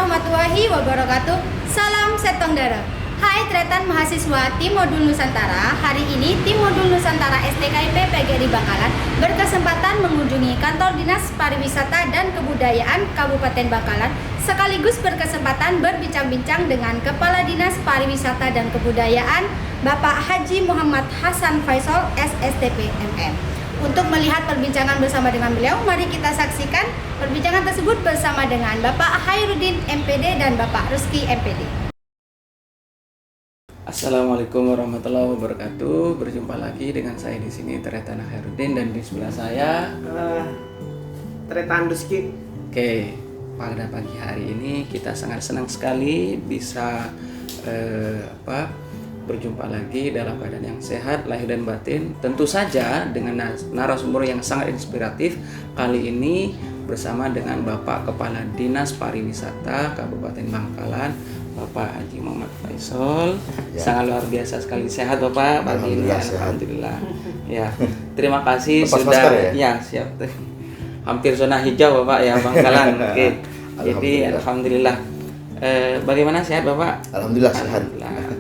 warahmatullahi wabarakatuh. Salam Setonggara. Hai tretan mahasiswa Tim Modul Nusantara. Hari ini Tim Modul Nusantara STKIP PGRI Bangkalan berkesempatan mengunjungi kantor Dinas Pariwisata dan Kebudayaan Kabupaten Bangkalan, sekaligus berkesempatan berbincang-bincang dengan Kepala Dinas Pariwisata dan Kebudayaan Bapak Haji Muhammad Hasan Faisal SSTP MM. Untuk melihat perbincangan bersama dengan beliau, mari kita saksikan perbincangan tersebut bersama dengan Bapak Hairudin MPD dan Bapak Ruski MPD. Assalamualaikum warahmatullahi wabarakatuh. Berjumpa lagi dengan saya di sini Tretan Hairudin, dan di sebelah saya Tretan Ruski. Oke, pada pagi hari ini kita sangat senang sekali bisa berjumpa lagi dalam keadaan yang sehat lahir dan batin, tentu saja dengan narasumber yang sangat inspiratif. Kali ini bersama dengan Bapak Kepala Dinas Pariwisata Kabupaten Bangkalan, Bapak Haji Muhammad Faisal. Sangat luar biasa sekali sehat Bapak pagi ini. Alhamdulillah. Ya, terima kasih lepas sudah masker, ya siap. Hampir zona hijau Bapak ya Bangkalan. Oke. Jadi alhamdulillah. Bagaimana sehat Bapak? Alhamdulillah sehat.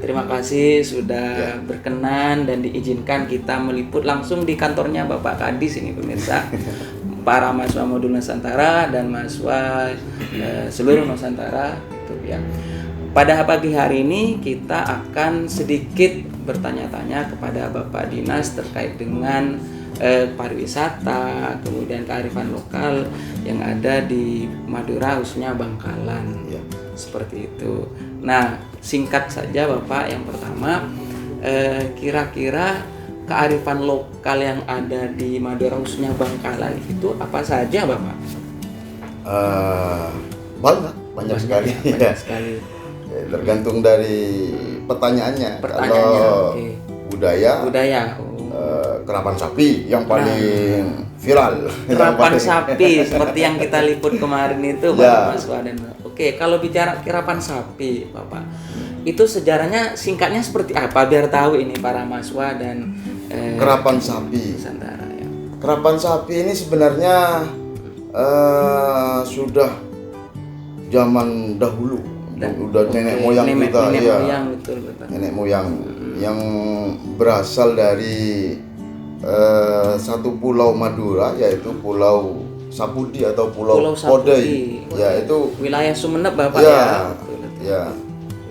Terima kasih sudah berkenan dan diizinkan kita meliput langsung di kantornya Bapak Kadis ini pemirsa. Para mahasiswa Modul Nusantara dan mahasiswa seluruh Nusantara itu ya. Pada pagi hari ini kita akan sedikit bertanya-tanya kepada Bapak Dinas terkait dengan pariwisata, kemudian kearifan lokal yang ada di Madura, khususnya Bangkalan. Ya. Seperti itu. Nah, singkat saja Bapak, yang pertama kira-kira kearifan lokal yang ada di Madura, khususnya Bangkalan itu apa saja Bapak? Banyak sekali. Banyak sekali. Tergantung dari pertanyaannya. Kalau okay. budaya. Kerapan sapi yang paling viral. Kerapan sapi seperti yang kita liput kemarin itu Bapak Mas Waden. Oke, kalau bicara kerapan sapi Bapak, itu sejarahnya singkatnya seperti apa biar tahu ini para mahasiswa dan kerapan sapi Nusantara ya. Kerapan sapi ini sebenarnya sudah zaman dahulu. Udah nenek moyang kita, moyang, betul. Nenek moyang yang berasal dari satu pulau Madura, yaitu Pulau Sapudi atau Pulau Podai. Ya, itu wilayah Sumeneb Bapak ya. ya. Ya.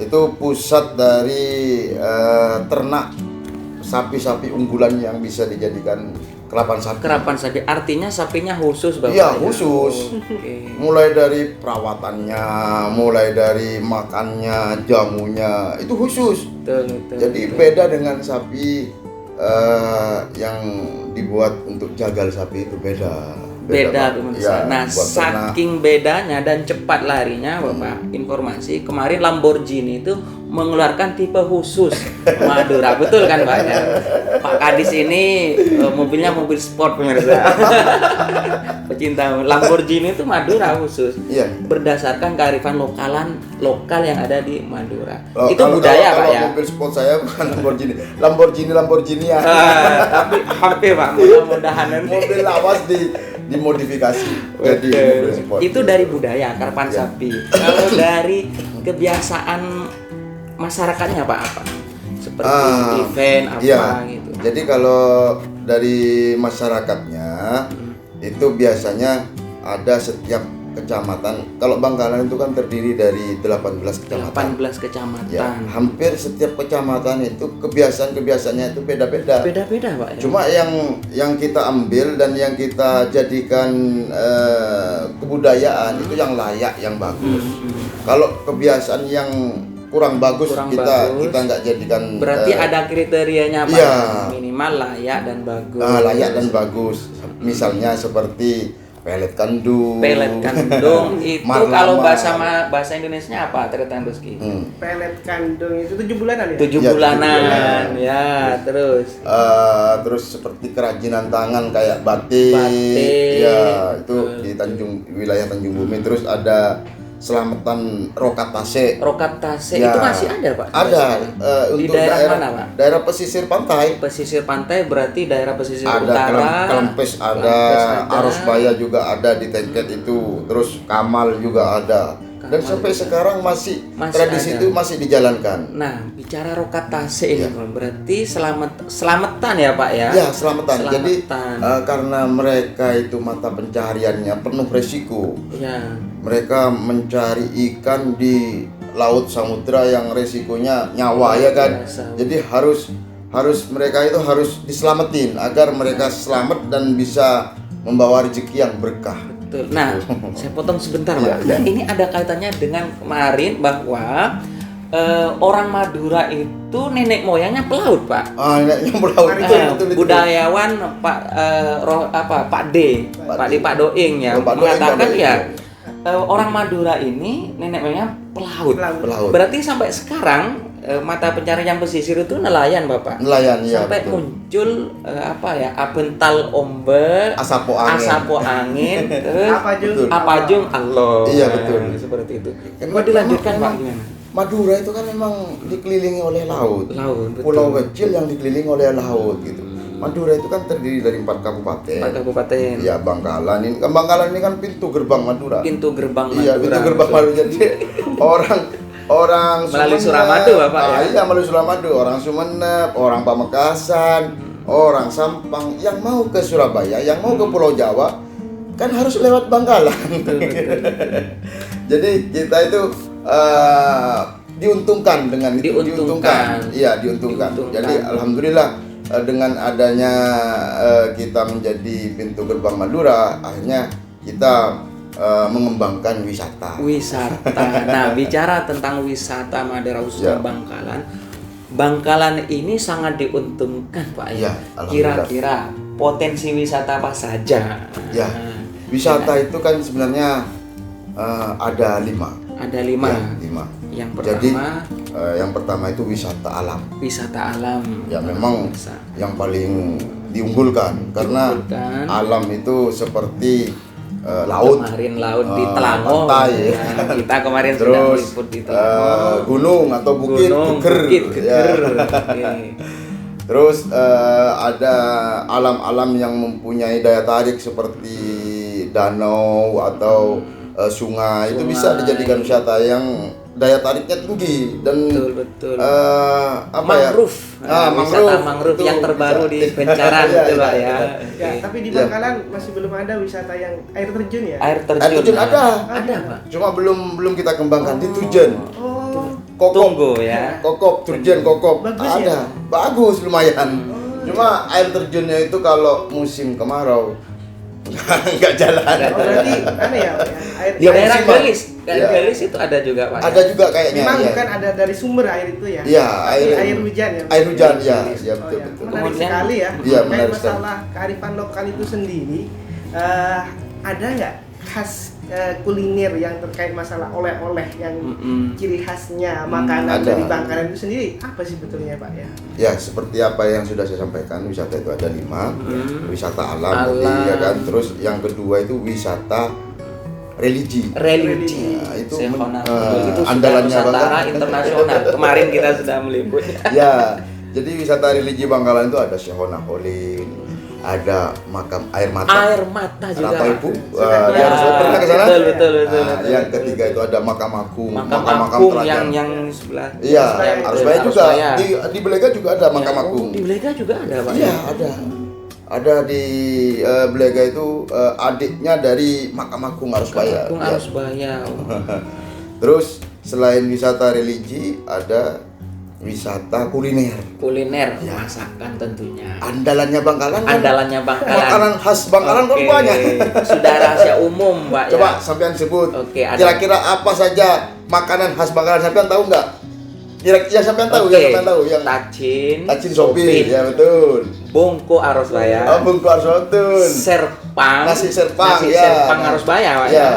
Itu pusat dari ternak sapi-sapi unggulan yang bisa dijadikan kerapan sapi. Kerapan sapi artinya sapinya khusus Bapak. Iya, khusus. Okay. Mulai dari perawatannya, mulai dari makannya, jamunya, itu khusus. Betul. Jadi beda dengan sapi yang dibuat untuk jagal sapi, itu beda pemirsa. Nah, saking bedanya dan cepat larinya Bapak, informasi kemarin Lamborghini itu mengeluarkan tipe khusus Madura, betul kan Pak? Pak Kadis ini mobilnya mobil sport pemirsa. Pecinta Lamborghini itu Madura khusus. Iya. Berdasarkan kearifan lokal yang ada di Madura. Itu kalau, budaya kalau Pak ya. Mobil sport saya bukan Lamborghini ya. Tapi hampir Pak, mudah-mudahan nanti. Mobil lawas dimodifikasi jadi mobil sport. Itu dari budaya kerapan sapi. Kalau dari kebiasaan masyarakatnya apa? Seperti event apa gitu. Jadi kalau dari masyarakatnya itu biasanya ada setiap kecamatan. Kalau Bangkalan itu kan terdiri dari 18 kecamatan. 18 kecamatan. Ya, hampir setiap kecamatan itu kebiasaan-kebiasannya itu beda-beda. Beda-beda, Pak. Ya? Cuma yang kita ambil dan yang kita jadikan kebudayaan itu yang layak, yang bagus. Kalau kebiasaan yang kurang bagus kita nggak jadikan. Berarti ada kriterianya Pak. Iya. Minimal layak dan bagus. Layak dan bagus. Misalnya seperti pelet kandung. Pelet kandung itu kalau bahasa Indonesianya apa? Tretan Ruski. Pelet kandung itu 7 bulanan ya? 7 bulanan. Ya, terus. Terus seperti kerajinan tangan kayak batik. Ya, itu di wilayah Tanjung Bumi. Terus ada selamatan rokat tase. Rokat tase ya, itu masih ada Pak? Ada. Di Untuk daerah mana Pak? Daerah pesisir pantai. Pesisir pantai berarti daerah pesisir ada utara. Kelempes ada, Arosbaya juga ada di Tengket itu. Terus Kamal juga ada. Dan sampai sekarang masih tradisi ada. itu masih dijalankan. Nah, bicara rokatase ini berarti selamatan ya Pak ya? Ya, selamatan. Jadi Selamatan. karena mereka itu mata pencahariannya penuh resiko. Ya. Mereka mencari ikan di laut samudra yang resikonya nyawa ya kan. Biasa. Jadi harus mereka itu harus diselamatin agar mereka selamat dan bisa membawa rezeki yang berkah. Betul. Nah, saya potong sebentar, Ya, Pak. ya. Ini ada kaitannya dengan kemarin bahwa orang Madura itu nenek moyangnya pelaut, Pak. Yang berlaut betul. Budayawan Pak Pak D, Pak Doing ya Oh, Pak Doing, mengatakan Pak Doing, ya ya. orang Madura ini nenek moyangnya pelaut. Pelaut. Berarti sampai sekarang mata pencarian pesisir itu nelayan, Bapak. Nelayan ya. Sampai betul. muncul abental ombak, Asapo angin. terus Betul. Apajung Allah. Iya, betul. Seperti itu. Memang- Mau dilanjutkan Pak memang- gimana? Madura itu kan memang dikelilingi oleh laut. Laut, betul. Pulau kecil yang dikelilingi oleh laut gitu. Madura itu kan terdiri dari 4 kabupaten. 4 kabupaten. Iya, Bangkalan ini kan pintu gerbang Madura. Pintu gerbang Madura. Iya, pintu gerbang betul. Madura. Jadi orang Melalui Sumeneb, Suramadu, Bapak, ya? Iya, melalui Suramadu. Orang Sumeneb, orang Pamekasan, orang Sampang yang mau ke Surabaya, yang mau ke Pulau Jawa kan harus lewat Bangkalan. Jadi kita itu diuntungkan dengan itu. Diuntungkan. Iya, diuntungkan. Jadi alhamdulillah dengan adanya kita menjadi pintu gerbang Madura, akhirnya kita mengembangkan wisata. Nah, bicara tentang wisata Madura khususnya Ya. Bangkalan ini sangat diuntungkan, Pak ya. Ya, alhamdulillah. Kira-kira potensi wisata apa saja? Ya, wisata itu kan sebenarnya ada 5. Ada 5. Ya, 5. Yang Jadi pertama yang pertama itu wisata alam. wisata alam. Ya memang Bisa. yang paling diunggulkan karena Diunggulkan. alam itu seperti laut, Kemarin laut di Telangor. pantai, Ya, kita kemarin sudah terus meliput di Telangor. gunung atau bukit, Gunung, geger, bukit, ya. geger. Oke. Terus ada alam-alam yang mempunyai daya tarik seperti danau atau sungai. Itu bisa dijadikan wisata yang daya tariknya tinggi dan Betul. mangrove. Wisata mangrove itu yang terbaru bisa. di Bencaran Iya, gitu Pak iya, ya. Ya, Oke. tapi di Ya. Bangkalan masih belum ada wisata yang air terjun ya. Air terjun. Air terjun ada. Ada, Pak. Cuma belum kita kembangkan di Tujen. Oh, Kokop. Tunggu ya. Kokop, Turjen Kokop. Bagus ada. ya? Bagus lumayan. Cuma air terjunnya itu kalau musim kemarau nggak jalan. oh berarti aneh ya, Pak, ya? Air, Di air daerah musiman. Gelis. Iya. Gelis itu ada juga Pak. Ada juga kayaknya. memang ya. bukan ada dari sumber air itu ya. Iya, Tapi air hujan ya. Air hujan ya, Oh, ya betul ya. betul. Menarik Kemudian- sekali ya. Iya, Terkait menarik sekali. masalah kearifan lokal itu sendiri, ada nggak khas kuliner yang terkait masalah oleh-oleh yang ciri khasnya makanan ada. dari Bangkalan itu sendiri apa sih betulnya Pak ya? Ya seperti apa yang sudah saya sampaikan, wisata itu ada 5. Wisata alam, tadi, Alam. ya kan. Terus yang kedua itu wisata religi. Religi. Nah, itu Sehona. itu Itu sudah andalannya Nusantara Bangkalan. internasional. Kemarin kita sudah meliput. Ya, jadi wisata religi Bangkalan itu ada Syehona Holin, ada makam air mata. Air mata juga. Rata Ibu, Sudah dia harus pernah ke sana. Betul. Nah, yang ketiga itu ada makam agung, Makam Agung terakhir. yang sebelah. Iya, Harus Arus Baya juga. Baya. Di Belega juga ada makam agung. Di Belega juga ada Pak. Iya, ada. Ada di Belega itu adiknya dari makam agung Arus Baya. Agung Ya. Arus Baya. Terus selain wisata religi ada wisata kuliner. Kuliner, Ya. masakan tentunya. Andalannya Bangkalan kan? Andalannya Bangkalan. Makanan khas Bangkalan kan Oke. banyak. Sudah rahasia umum, Pak. Coba ya. sampean sebut. Oke, ada. Kira-kira apa saja makanan khas Bangkalan, sampean tahu nggak? Kira-kira sampean tahu, Oke. ya sampean tahu yang Tacin sopi, ya betul. Bungku Arus Baya. Oh, bungku arsontun. Serpang. Nasi serpang, Nasi ya. serpang Arus Baya, Pak. Ya.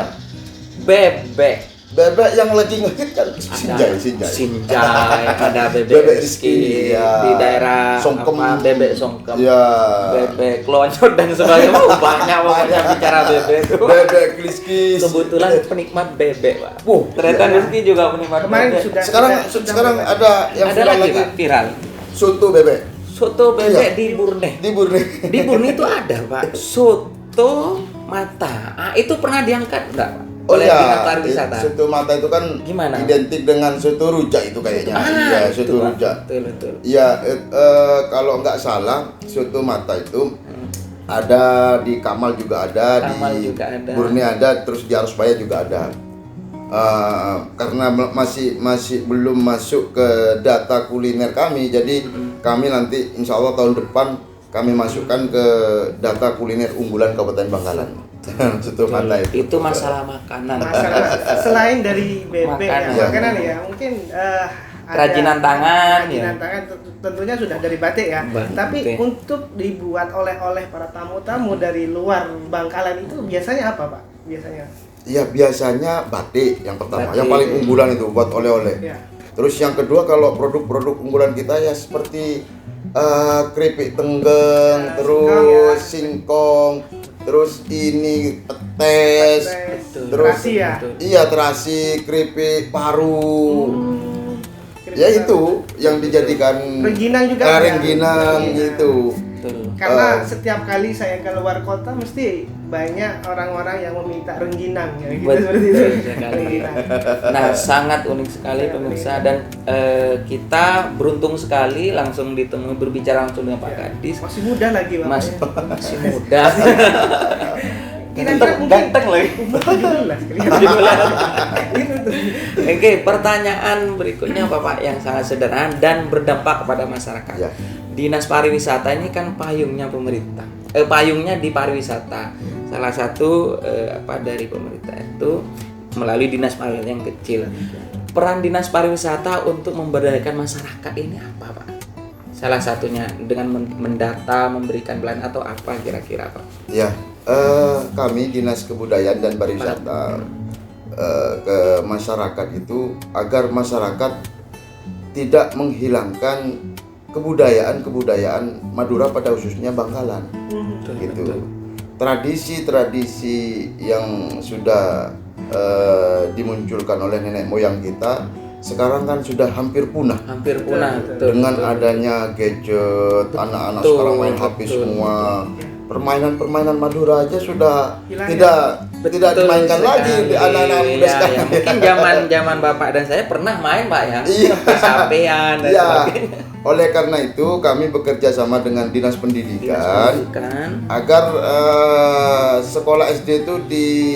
Bebek. Bebek yang lagi ngehit kan Sinjai. Sinjai, ada bebek Bebek Rizky, ya. di daerah Songkem. bebek Songkem, Ya. bebek Klonyot dan sebagainya. Oh, banyak pokoknya bicara bebek itu. Bebek kriskis. Kebetulan penikmat bebek, Pak. iya. Ternyata Rizky juga penikmat Kemarin bebek. sudah Sekarang ada yang Ada viral lagi, lagi. Pak, viral. Soto bebek Soto bebek Iya. di Burne. di Burne. Di Burne itu ada, Pak. Soto mata. Ah, itu pernah diangkat enggak, Pak? Oh oleh ya, dinas pariwisata. soto mata itu kan Gimana? identik dengan soto rujak itu kayaknya. Iya, itu, soto Pak. rujak. Betul. Iya, kalau nggak salah soto mata itu ada di Kamal juga ada, Kamal di juga ada. Burni ada, terus di Arusbaya juga ada. Karena masih belum masuk ke data kuliner kami, jadi kami nanti insya Allah tahun depan kami masukkan ke data kuliner unggulan Kabupaten Bangkalan. Soto mata itu. Itu masalah makanan. Masalah selain dari BP Makanan. makanan ya, mungkin ada Kerajinan tangan, kerajinan ya. tangan tentunya sudah dari batik ya. Batik. Tapi untuk dibuat oleh-oleh para tamu-tamu dari luar Bangkalan itu biasanya apa, Pak? Biasanya? Ya biasanya batik yang pertama, Batik. yang paling unggulan itu buat oleh-oleh. Ya. Terus yang kedua kalau produk-produk unggulan kita ya seperti keripik tenggeng, terus singkong, terus ini petes, Terus terus terasi ya. iya terasi, keripik paru. Keripik Ya paru. itu yang dijadikan Rengginang juga ada. rengginang Rengginang. gitu. Betul. Karena setiap kali saya keluar kota mesti banyak orang-orang yang meminta rengginang ya gitu seperti itu. Betul sekali. Rengginang. Nah, sangat unik sekali Sangat pemirsa unik. dan kita beruntung sekali langsung ditemui berbicara langsung dengan Pak Ya. Kadis. Masih muda lagi Pak. Masih muda. Kira-kira mungkin Ganteng lagi. umur 17 kira-kira. Gitu tuh. Oke, pertanyaan berikutnya Bapak yang sangat sederhana dan berdampak kepada masyarakat. Ya. Dinas pariwisata ini kan payungnya pemerintah. Payungnya di pariwisata. Salah satu dari pemerintah itu melalui dinas pariwisata yang kecil. Peran dinas pariwisata untuk memberdayakan masyarakat ini apa, Pak? Salah satunya dengan mendata, memberikan pelayanan atau apa kira-kira, Pak? Ya, kami Dinas Kebudayaan dan Pariwisata ke masyarakat itu agar masyarakat tidak menghilangkan kebudayaan Madura pada khususnya Bangkalan. Gitu. Tradisi-tradisi yang sudah dimunculkan oleh nenek moyang kita sekarang kan sudah hampir punah. Hampir punah, betul. Dengan adanya gadget, anak-anak Betul, sekarang main HP betul. semua. Permainan-permainan Madura aja sudah Hilang, tidak Betul dimainkan sekali. lagi di anak-anak muda Iya, sekarang. iya. Mungkin zaman Bapak dan saya pernah main, Pak ya. Iya. Sampean dan Iya. sebagainya. Oleh karena itu kami bekerja sama dengan Dinas Pendidikan Kan? agar sekolah SD itu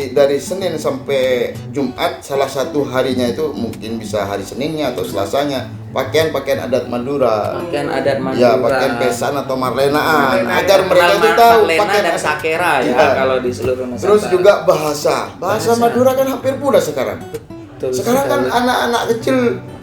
dari Senin sampai Jumat salah satu harinya itu mungkin bisa hari Seninnya atau Selasanya pakaian adat Madura. Pakaian adat Madura. Ya, pakaian pesan atau marlenaan Marlena, agar mereka Kenal itu tahu Marlena pakaian dan sakera ya Iya. kalau di seluruh Nusantara. Terus juga bahasa Madura kan hampir punah sekarang. Betul Sekarang kan sekali. anak-anak kecil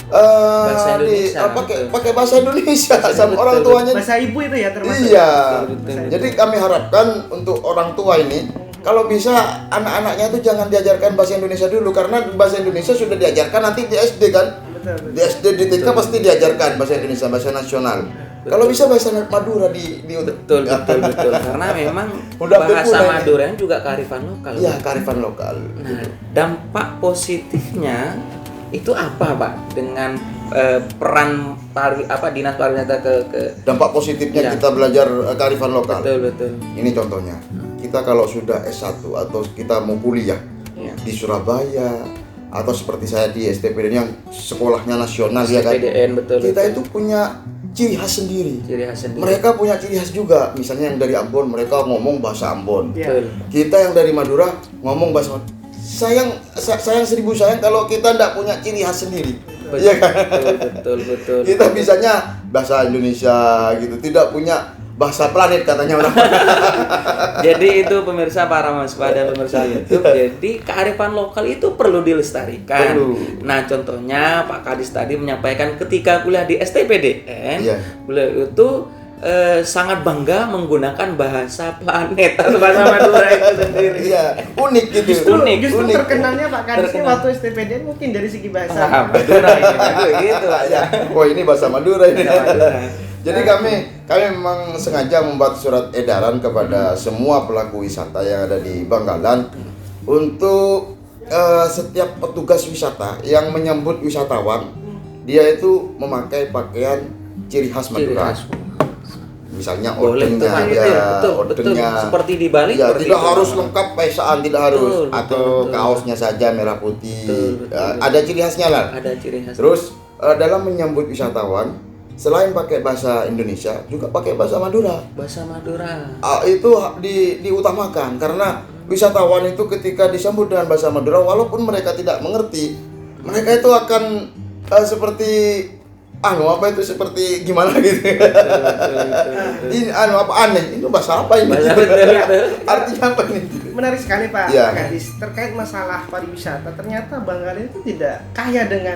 Bahasa Indonesia, betul. pakai bahasa Indonesia sama betul, orang tuanya. Bahasa ibu itu ya termasuk. Iya. Betul. Jadi kami harapkan untuk orang tua ini kalau bisa anak-anaknya itu jangan diajarkan bahasa Indonesia dulu karena bahasa Indonesia sudah diajarkan nanti di SD kan. Betul. Di SD di TK pasti diajarkan bahasa Indonesia, bahasa nasional. Kalau bisa bahasa Madura di Betul karena memang Udah bahasa berpulang. Madura juga kearifan lokal. Iya, kearifan lokal. Nah, dampak positifnya itu apa, Pak, dengan peran dinas pariwisata ke Dampak positifnya Iya. kita belajar kearifan lokal. betul. Ini contohnya. Kita kalau sudah S1 atau kita mau kuliah Ya. di Surabaya atau seperti saya di STPDN yang sekolahnya nasional ya kan. STPDN, betul. Kita itu punya ciri khas sendiri. ciri khas sendiri. Mereka punya ciri khas juga. Misalnya yang dari Ambon mereka ngomong bahasa Ambon. Iya. Betul. Kita yang dari Madura ngomong bahasa Madura. Sayang seribu sayang kalau kita tidak punya ciri khas sendiri. Iya kan? Betul. Kita bisanya bahasa Indonesia gitu, tidak punya bahasa planet katanya orang. Jadi itu pemirsa para mahasiswa dan pemirsa YouTube. Jadi kearifan lokal itu perlu dilestarikan. Perlu. Nah, contohnya Pak Kadis tadi menyampaikan ketika kuliah di STPDN, Iya. beliau itu sangat bangga menggunakan bahasa planet atau bahasa Madura itu sendiri. Iya, unik gitu. Justru unik. terkenalnya Pak Kadis Terkenal. waktu STPDN mungkin dari segi bahasa. Madura ini gitu Pak ya. Oh, ini bahasa Madura ini. Madura. Jadi kami memang sengaja membuat surat edaran kepada semua pelaku wisata yang ada di Bangkalan untuk setiap petugas wisata yang menyambut wisatawan dia itu memakai pakaian ciri khas Ciri Madura. khas. misalnya Boleh tuh, Pak. ordernya, ya, betul. ordernya. Seperti di Bali Ya, seperti tidak itu, harus Pak. lengkap paisaan, tidak harus, Betul, atau betul. kaosnya saja merah putih. Betul. Ada ciri khasnya lah. Ada ciri khas. Terus dalam menyambut wisatawan, selain pakai bahasa Indonesia, juga pakai bahasa Madura. bahasa Madura. Itu diutamakan karena wisatawan itu ketika disambut dengan bahasa Madura, walaupun mereka tidak mengerti, mereka itu akan seperti seperti gimana gitu. Ini apa aneh? Ini bahasa apa ini? Artinya apa ini? Menarik sekali Pak Ya. Kadis terkait masalah pariwisata. Ternyata Bangkalan itu tidak kaya dari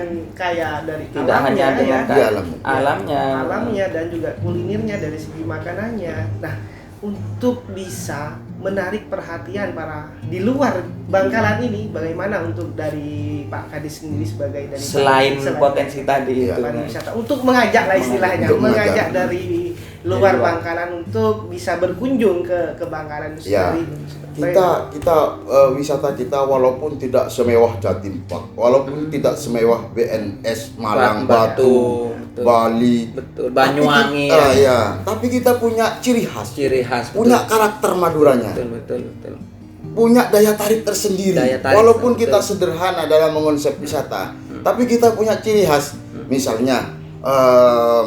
Tidak alamnya, hanya dengan Iya, alamnya. alamnya dan juga kulinernya dari segi makanannya. Nah, untuk bisa menarik perhatian para di luar Bangkalan ini, bagaimana untuk dari Pak Kadis sendiri sebagai dari Selain potensi tadi Iya. itu. pariwisata untuk mengajak lah istilahnya, Untuk mengajak mengajak. dari luar Dari luar. Bangkalan untuk bisa berkunjung ke Bangkalan itu Ya. sendiri. Kita wisata kita walaupun tidak semewah Jatim Park, walaupun tidak semewah BNS Malang, Batu, Betul. Bali, Betul. Banyuwangi. tapi kita punya ciri khas, Ciri khas. punya karakter Maduranya, Betul. punya daya tarik tersendiri. Daya tarik, Walaupun betul. kita sederhana dalam mengonsep wisata, tapi kita punya ciri khas. Misalnya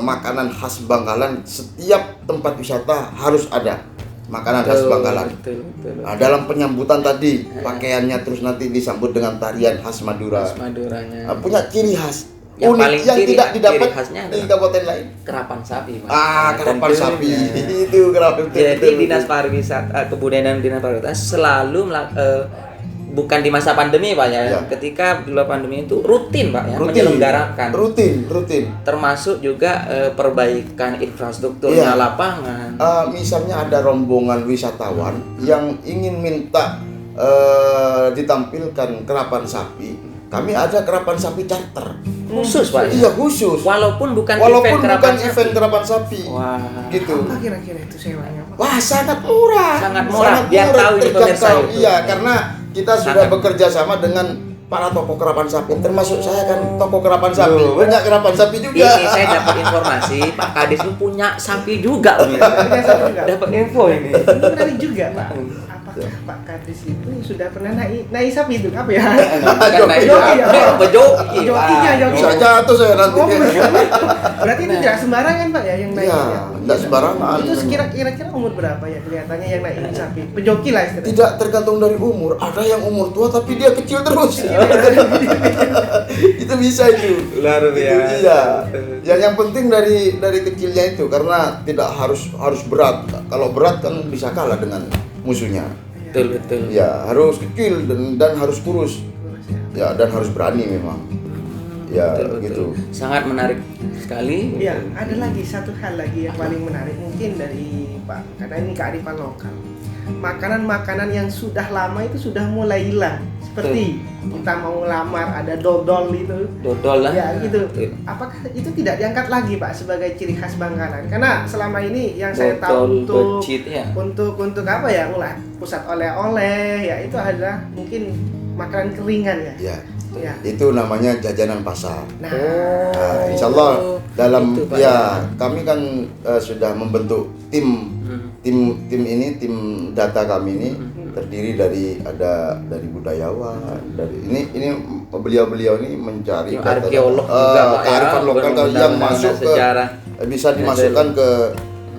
makanan khas Bangkalan, setiap tempat wisata harus ada makanan khas Bangkalan. Betul. Nah, dalam penyambutan tadi, pakaiannya terus nanti disambut dengan tarian khas Madura. Khas Maduranya. Punya ciri khas Yang unik paling yang ciri- tidak didapat ciri khasnya di adalah kabupaten lain. Kerapan sapi, Pak. Nah, Kerapan tentunya. sapi. Itu kerapan. Jadi Dinas Pariwisata, Kebudayaan dan Dinas Pariwisata selalu bukan di masa pandemi, Pak ya. Ya. Ketika di luar pandemi itu rutin, Pak ya, menyelenggarakan. Rutin. Termasuk juga perbaikan infrastrukturnya, Iya. lapangan. Misalnya ada rombongan wisatawan yang ingin minta ditampilkan kerapan sapi, kami ada kerapan sapi charter. Khusus, Pak. Iya, khusus. Walaupun bukan Walaupun event bukan kerapan sapi. event kerapan sapi. Wah. Gitu. Apa kira-kira itu sewanya Pak? Wah, sangat murah. Sangat murah. Biar tahu ini terjangkau. pemirsa itu. Iya, karena kita sudah Sangat. bekerja sama dengan para toko kerapan sapi. Termasuk saya kan toko kerapan sapi. Loh. Banyak kerapan sapi juga. Ini saya dapat informasi Pak Kadis itu punya sapi juga, pemirsa. Punya sapi juga. Dapat info ini. Menarik juga Pak. Apakah Pak Kadis itu sudah pernah naik sapi itu apa ya? Karena itu Joki ya? pejoki. Jokinya, Wah. joki. Bisa jatuh saya nanti. Oh, berarti itu tidak sembarangan Pak ya yang naik? Iya, ya? tidak sembarangan. Itu kira-kira umur berapa ya kelihatannya yang naik sapi? Pejoki lah istilahnya. Tidak tergantung dari umur. Ada yang umur tua tapi dia kecil terus. Itu bisa itu. Luar Itu biasa. iya. Yang penting dari kecilnya itu karena tidak harus berat. Kalau berat kan bisa kalah dengan musuhnya. Betul. Ya, harus kecil dan harus kurus. Ya, dan harus berani memang. Ya, Betul. gitu. Sangat menarik sekali. Ya, ada lagi satu hal lagi yang paling menarik mungkin dari Pak, karena ini kearifan lokal. Makanan-makanan yang sudah lama itu sudah mulai hilang. Seperti kita mau ngelamar ada dodol itu. Dodol lah. Ya gitu. Betul. Apakah itu tidak diangkat lagi Pak sebagai ciri khas Bangkalan? Karena selama ini yang saya Dodol, tahu becit, ya. untuk apa ya, pusat oleh-oleh ya itu adalah mungkin makanan keringan ya. Ya. Ya. Itu namanya jajanan pasar. Nah, Nah, insya Allah dalam Itu, Pak. kami kan sudah membentuk tim ini, tim data kami ini terdiri dari budayawan, dari ini beliau ini mencari Tim arkeolog juga, Pak, ya, kearifan lokal yang benar-benar masuk ke sejarah. bisa dimasukkan ke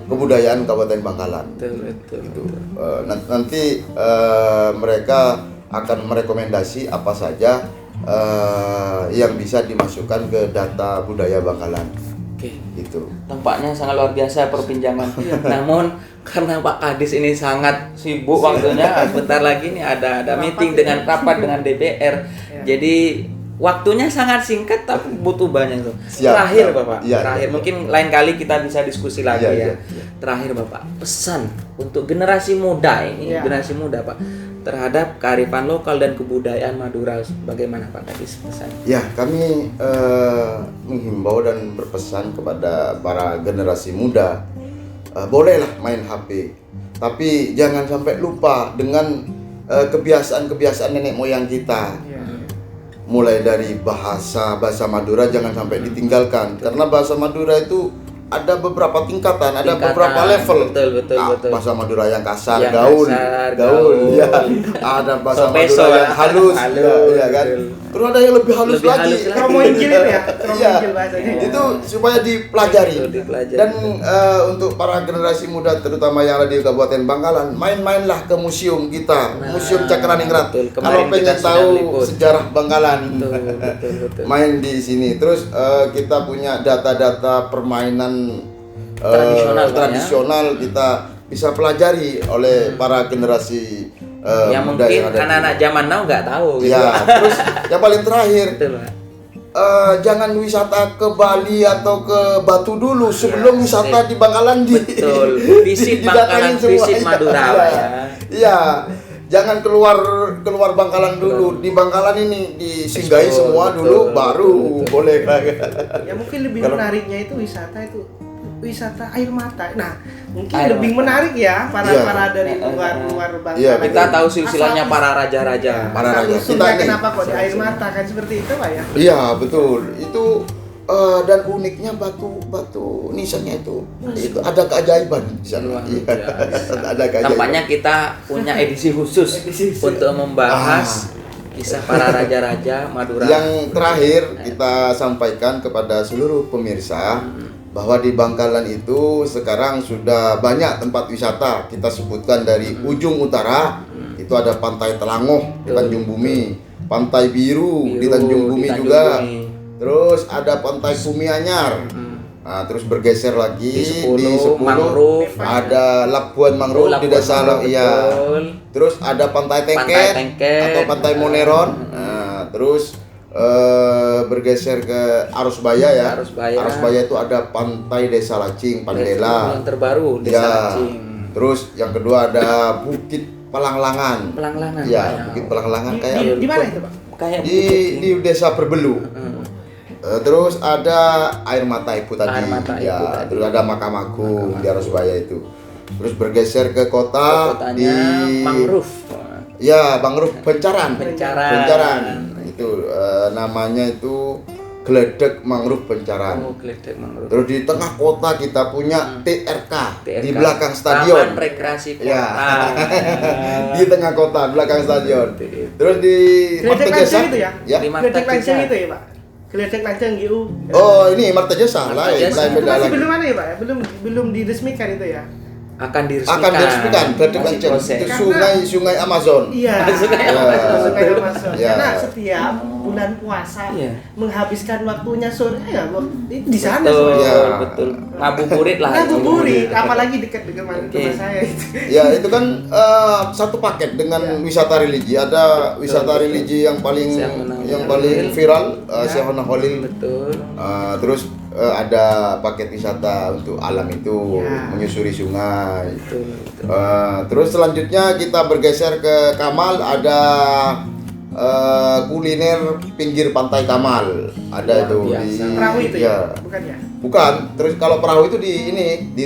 kebudayaan Kabupaten Bangkalan. Betul. Gitu. Nanti mereka akan merekomendasi apa saja yang bisa dimasukkan ke data budaya Bangkalan. Oke. Gitu. Tampaknya sangat luar biasa perbincangan. Namun karena Pak Kadis ini sangat sibuk waktunya, sebentar lagi nih ada meeting dengan rapat dengan DPR. Jadi waktunya sangat singkat tapi butuh banyak tuh. Siap, Terakhir siap. Bapak, Iya, terakhir iya. mungkin lain kali kita bisa diskusi lagi Iya, ya. iya. Terakhir Bapak, pesan untuk generasi muda ini, Iya. generasi muda Pak, terhadap kearifan lokal dan kebudayaan Madura, bagaimana Pak Kadis pesan? Ya, kami menghimbau dan berpesan kepada para generasi muda, bolehlah main HP, tapi jangan sampai lupa dengan kebiasaan-kebiasaan nenek moyang kita. ya. Mulai dari bahasa Madura jangan sampai ditinggalkan, karena bahasa Madura itu ada beberapa tingkatan, ada Tingkatan, beberapa level. betul. Bahasa Madura yang kasar, Yang gaul, kasar, gaul, gaul. ya. Ada bahasa Sopeso, Madura yang halus, halus, ya kan. betul. Terus ada yang lebih halus Lebih lagi. halus lagi. Kromo Injil itu ya, Kromo Iya. Injil bahasanya. Itu supaya dipelajari. Betul, dipelajari. Dan untuk para generasi muda terutama yang ada di Kabupaten Bangkalan, main-mainlah ke museum kita, Nah, Museum Cakraningrat. betul. Kalau Kemarin pengen kita sudah tahu meliput. sejarah Bangkalan, Betul. main di sini. Terus kita punya data-data permainan Tradisional, Pak, ya. tradisional kita bisa pelajari oleh para generasi yang muda mungkin yang ada di- anak-anak zaman now nggak tahu gitu. Ya, terus yang paling terakhir, Betul, Pak. jangan wisata ke Bali atau ke Batu dulu sebelum Iya, wisata sip. di Bangkalan Betul. Visit didatangin Bangkalan, visit Iya, Madura, iya. Pak, ya. Iya. Jangan keluar Bangkalan dulu. Di Bangkalan ini disinggahi Betul, semua betul, dulu baru betul. boleh. Ya mungkin lebih Kalau- menariknya itu wisata air mata. Nah, mungkin Air lebih mata. menarik ya para Iya. dari luar Bangkalan. Iya, Kita itu. tahu silsilahnya Asal- para raja-raja. Para raja. Usulnya Kita ini- kenapa kok di air mata kan seperti itu Pak ya? Iya, betul. Itu dan uniknya batu nisannya itu ada keajaiban di sana. Luar Iya. biasa. Ada keajaiban. Tampaknya kita punya edisi khusus untuk membahas kisah para raja-raja Madura. Yang terakhir kita sampaikan kepada seluruh pemirsa bahwa di Bangkalan itu sekarang sudah banyak tempat wisata. Kita sebutkan dari ujung utara itu ada Pantai Telangoh di Tanjung Bumi, Pantai Biru di Tanjung Bumi Tanjung juga. Bumi. Terus ada Pantai Bumi Anyar. Nah, terus bergeser lagi Di 10 mangrove. ada Labuan Mangrove di Labuan desa Mangrove, iya. betul. Terus ada Pantai Tengket, Pantai Tengket. atau Pantai Moneron. Nah, terus bergeser ke Arusbaya ya. Arusbaya. Itu ada Pantai Desa Lacing, Yang Pandela. terbaru Desa Ya. Lacing. Terus yang kedua ada Bukit Pelanglangan. Pelanglangan. Ya, Pak, Bukit Pelanglangan kayak Di mana itu Pak? kayak di Desa Perbelu. Terus ada Air Mata Ibu tadi. Air Mata Ibu Ya, tadi. terus ada Makam Agung di Arusbaya itu. Terus bergeser ke kota kotanya di mangrove. Ya, Mangrove Bencaran. Bencaran. Itu namanya itu Gledek Mangrove Bencaran. Oh, Gledek Mangrove. Terus di tengah kota kita punya TRK, di TRK. belakang stadion. Taman Rekreasi Kota. Ya. Di tengah kota, belakang stadion. Terus di Geledek Martejasa. Lanceng itu ya? Ya. Di Geledek Marta Lanceng Jasa. itu ya Pak? Geledek Lanceng GU. Oh, ini Martejasa lain, Martejasa. lain Itu beda masih lagi. belum ada ya Pak? Belum diresmikan itu ya? Akan diresmikan. Akan diresmikan Gledek Masih Lanceng. proses. Itu Karena- sungai Amazon. Iya. Sungai Amazon. Sungai Amazon. Ya. Karena setiap bulan puasa Iya. menghabiskan waktunya sore ya itu di sana Betul, semua. Ya. betul. Ngabuburit lah. Ngabuburit, Ngabuburit. apalagi dekat dengan Oke. rumah saya itu. Ya, itu kan satu paket dengan wisata religi. Ada wisata religi yang paling viral, Syahona Holil. Betul. Terus ada paket wisata untuk alam itu, Ya. menyusuri sungai. Betul. Terus selanjutnya kita bergeser ke Kamal, ada kuliner pinggir pantai Kamal. Ada Luar itu biasa. di Perahu itu ya. ya? Bukan ya? Bukan. Terus kalau perahu itu di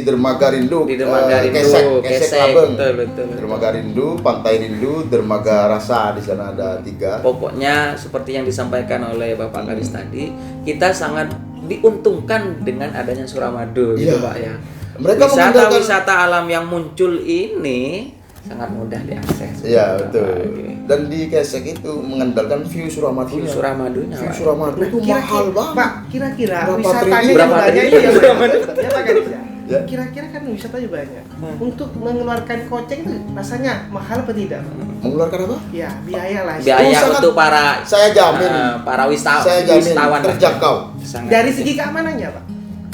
Dermaga Rindu, Di Dermaga Rindu, Kesek Labeng. betul. Dermaga Rindu, Pantai Rindu, Dermaga Rasa, di sana ada 3. Pokoknya seperti yang disampaikan oleh Bapak Kadis tadi, kita sangat diuntungkan dengan adanya Suramadu gitu Iya. Pak ya. Mereka mengandalkan- Wisata alam yang muncul ini sangat mudah diakses. Iya, betul. Oke. Dan di Kesek itu mengandalkan view Suramadu. View Suramadunya, View Pak. Suramadu itu mahal banget. Pak, kira-kira Berapa wisatanya triliun? yang Berapa banyak triliun? itu yang banyak. Ya Pak Kadis ya? Ya. Kira-kira kan wisatanya banyak. Untuk mengeluarkan kocek itu rasanya mahal apa tidak? Pak? Mengeluarkan apa? Ya, biaya lah. Biaya sangat- untuk para Saya jamin. para Saya jamin wisatawan terjangkau. Sangat. Dari segi keamanannya, Pak.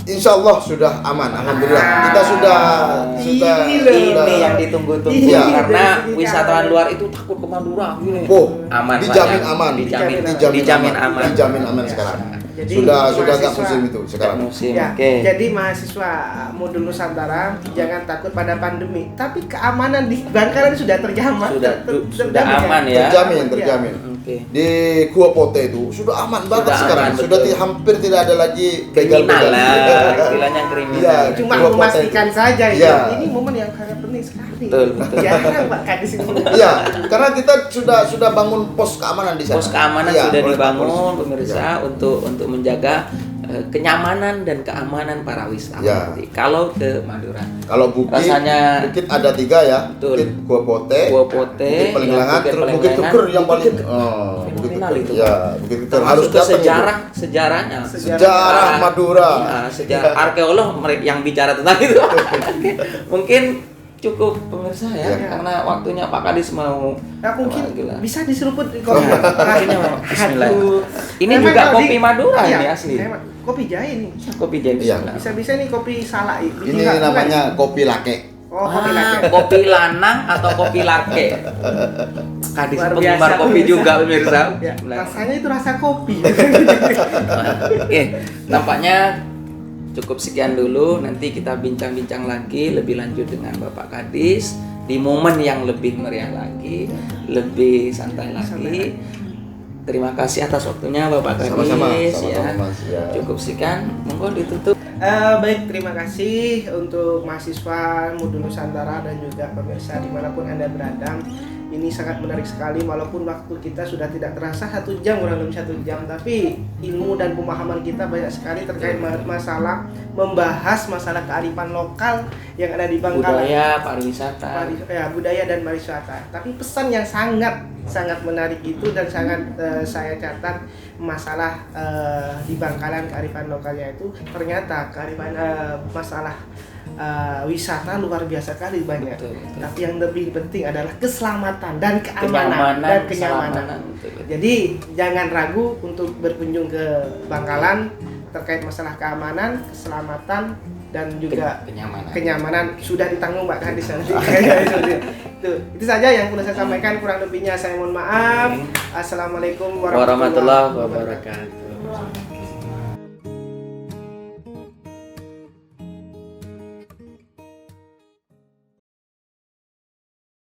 Insya Allah sudah aman, alhamdulillah. Kita sudah Ini loh. Ini yang ditunggu-tunggu Iya. karena Dari segi wisatawan keamanan. luar itu takut ke Madura gini. Oh, Aman, Pak, dijamin ya. aman. Dijamin aman. Dijamin aman sekarang. Jadi, Sudah nggak mahasiswa- musim itu sekarang. Musim. Ya, Oke. jadi mahasiswa modul Nusantara jangan takut pada pandemi, tapi keamanan di Bangkalan sudah terjamin. Sudah aman ya. Terjamin. Oke. Di Gua Pote itu sudah aman banget Sudah sekarang. aman, Sudah betul. hampir tidak ada lagi Kriminal begal-begal. lah, istilahnya kriminal. Iya, Cuma Gua Pote memastikan itu. saja Iya. ya. Ini momen yang sangat penting sekali. Betul, betul. Jarang Pak Kadis ini. Iya, karena kita sudah bangun pos keamanan di sana. Pos keamanan Iya, sudah oleh Pak dibangun Polisi. pemirsa Iya. untuk menjaga kenyamanan dan keamanan para wisatawan. Ya. Kalau ke Madura, Kalau bukit, rasanya bukit ada 3 ya. betul. Bukit Gua Pote, Gua Pote, Bukit Pelenggangan, Bukit terus Bukit Pelenggangan, Tukur yang paling Bukit Bukit fenomenal Tukur. itu. Ya, Bukit Tukur termasuk harus ke datang itu. sejarahnya. Sejarah Madura. Iya, sejarah arkeolog yang bicara tentang itu. Mungkin cukup pemirsa ya, Ya. karena waktunya Pak Kadis mau. Ya mungkin Wah, gila. bisa diseruput di kopi. Akhirnya mau Bismillah. Aduh. Ini Memang juga kalau kopi Madura iya, ini asli. memang. Kopi jahe nih. Kopi jahe. Iya. Bismillah. Bisa-bisa nih kopi salak. Ini namanya kopi lake. Oh, kopi lake. Kopi lanang atau kopi lake. Kadis Luar penggemar biasa, kopi pemirsa. juga pemirsa. Ya, Bismillah. rasanya itu rasa kopi. Oke, tampaknya cukup sekian dulu. Nanti kita bincang-bincang lagi lebih lanjut dengan Bapak Kadis di momen yang lebih meriah lagi, lebih santai lagi. Terima kasih atas waktunya Bapak Kadis. Sama-sama, ya. sama-sama, Mas, ya. Cukup sekian, monggo ditutup. Baik, terima kasih untuk mahasiswa Modul Nusantara dan juga pemirsa dimanapun Anda berada. Ini sangat menarik sekali, walaupun waktu kita sudah tidak terasa 1 jam, kurang lebih 1 jam, tapi ilmu dan pemahaman kita banyak sekali terkait masalah, membahas masalah kearifan lokal yang ada di Bangkalan. Budaya, pariwisata. Budaya dan pariwisata. Tapi pesan yang sangat menarik itu dan sangat saya catat masalah di Bangkalan kearifan lokalnya itu ternyata kearifan masalah wisata luar biasa kali banyak. Betul, betul. Tapi yang lebih penting adalah keselamatan dan keamanan dan kenyamanan. keselamanan. Betul, betul. Jadi jangan ragu untuk berkunjung ke Bangkalan terkait masalah keamanan, keselamatan dan juga kenyamanan sudah ditanggung Mbak Kadis nanti. Itu saja yang perlu saya sampaikan, kurang lebihnya saya mohon maaf. Assalamualaikum Warahmatullahi wabarakatuh.